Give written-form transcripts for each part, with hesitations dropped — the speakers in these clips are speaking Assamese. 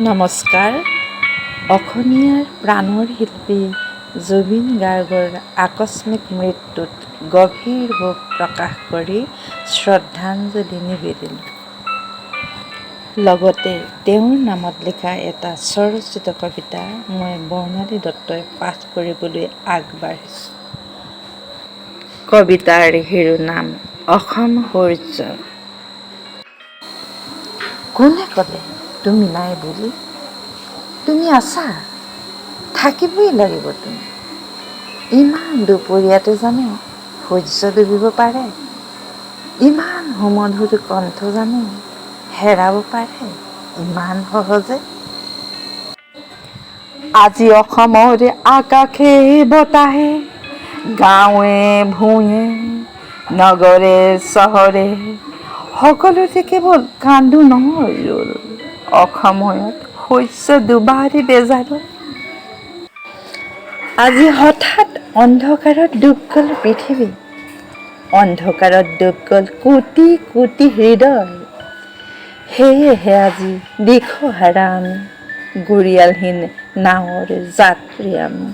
নমস্কাৰ। অসমীয়াৰ প্ৰাণৰ শিল্পী জুবিন গাৰ্গৰ আকস্মিক মৃত্যুত গভীৰ শোক প্ৰকাশ কৰি শ্ৰদ্ধাঞ্জলি নিবেদিলোঁ। লগতে তেওঁৰ নামত লিখা এটা স্বৰচিত কবিতা মই বৰ্ণালী দত্তই পাঠ কৰিবলৈ আগবাঢ়িছোঁ। কবিতাৰ শিৰোনাম অসময়ত। কোনে ক'লে তুমি নাই বুলি? তুমি আছা, থাকিবই লাগিব তুমি। ইমান দুপৰীয়াতে জানো সূৰ্য ডুবিব পাৰে? ইমান সুমধুৰ কণ্ঠ জানো হেৰাব পাৰে ইমান সহজে? আজি অসমৰ আকাশে বতাহে, গাঁৱে ভূঞে নগৰে চহৰে সকলোতে কেৱল কান্দো নহয় ৰোল। অসময়ত শস্য দুবাৰে বেজাৰো। আজি হঠাৎ অন্ধকাৰত ডুব গ'ল পৃথিৱী, অন্ধকাৰত ডুব গ'ল কোটি কোটি হৃদয়। সেয়েহে আজি দিশহাৰা আমি, গুৰিয়ালহীন নাৱৰ যাত্ৰী আমি।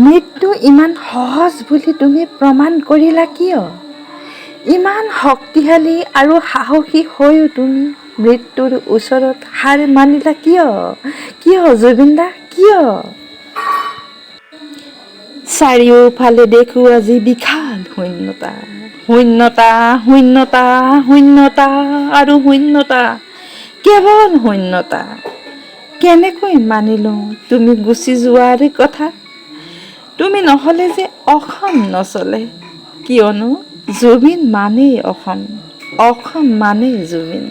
মৃত্যু ইমান সহজ বুলি তুমি প্ৰমাণ কৰিলা কিয়? ইমান শক্তিশালী আৰু সাহসী হৈও তুমি মৃত্যুৰ ওচৰত হাৰ মানিলা কিয়? কিয় জুবিন দা, কিয়? চাৰিওফালে দেখো আজি বিশাল শূন্যতা, শূন্যতা, শূন্যতা, শূন্যতা আৰু শূন্যতা, কেৱল শূন্যতা। কেনেকৈ মানি লওঁ তুমি গুচি যোৱাৰ কথা? তুমি নহ'লে যে অসম নচলে, কিয়নো জুবিন মানেই অসম, অসম মানেই জুবিন।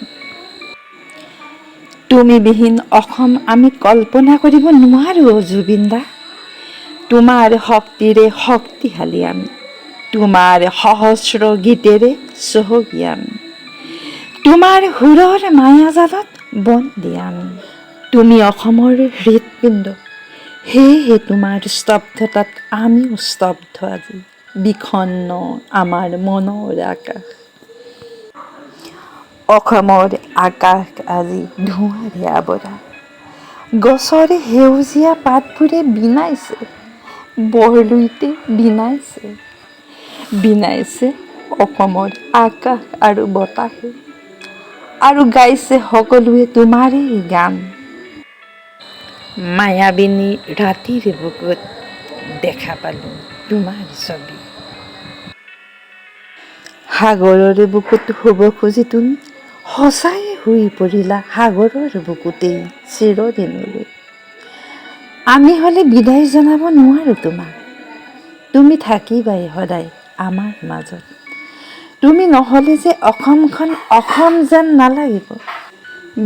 তুমি বিহীন অসম আমি কল্পনা কৰিব নোৱাৰো জুবিন দা। তোমাৰ শক্তিৰে শক্তিশালী আমি, তোমাৰ সহস্ৰ গীতেৰে চহকী আমি, তোমাৰ সুৰৰ মায়াজালত বন্দী আমি। তুমি অসমৰ হৃদপিণ্ড, সেয়েহে তোমাৰ স্তব্ধতাত আমিও স্তব্ধ আজি। বিষণ্ণ আমাৰ মনৰ আকাশ। অসমৰ আকাশ আজি ধোঁৱাৰে আৱৰা। গছৰ সেউজীয়া পাতবোৰে বিনাইছে, বৰলুইতে বিনাইছে, বিনাইছে অসমৰ আকাশ আৰু বতাহে। আৰু গাইছে সকলোৱে তোমাৰেই গান। মায়াবিনী ৰাতিৰ বুকুত দেখা পালোঁ তোমাৰ ছবি। সাগৰৰ বুকুত শুব খুজি তুমি সঁচাই শুই পৰিলা সাগৰৰ বুকুতেই চিৰদিনলৈ। আমি হ'লে বিদায় জনাব নোৱাৰো তোমাক, তুমি থাকিবাই সদায় আমাৰ মাজত। তুমি নহ'লে যে অসমখন অসম যেন নালাগিব।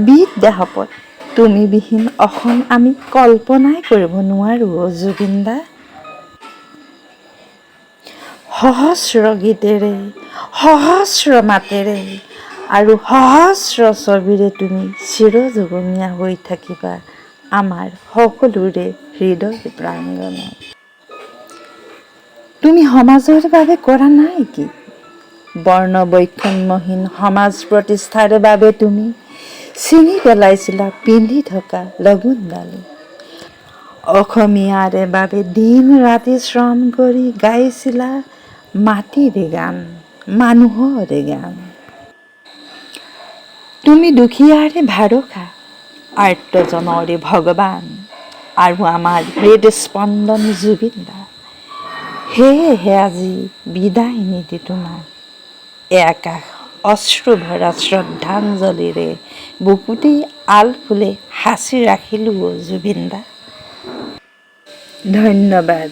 বিদ্যা শপত, তুমি বিহীন অসম আমি কল্পনাই কৰিব নোৱাৰো জুবিন দা। সহস্ৰ গীতেৰে, সহস্ৰ মাতেৰে আৰু সহস্ৰ ছবিৰে তুমি চিৰযুগমীয়া হৈ থাকিবা আমাৰ সকলোৰে হৃদয় প্ৰাংগণত। তুমি সমাজৰ বাবে কৰা নাই কি? বৰ্ণ বৈষম্যহীন সমাজ প্ৰতিষ্ঠাৰ বাবে তুমি ছিঙি পেলাইছিলা পিন্ধি থকা লগুণডালো। অসমীয়াৰ বাবে দিন ৰাতি শ্ৰম কৰি গাইছিলা মাটিৰ গান, মানুহৰ গান। তুমি দুখীয়াৰে ভৰসা, আৰ্তজনৰে ভগৱান আৰু আমাৰ হৃদস্পন্দন জুবিন দা। সেয়েহে আজি বিদায় নিদি তোমাক একাষ অশ্ৰুভৰা শ্ৰদ্ধাঞ্জলিৰে বুকুতেই আলফুলে সাঁচি ৰাখিলোঁ জুবিন দা। ধন্যবাদ।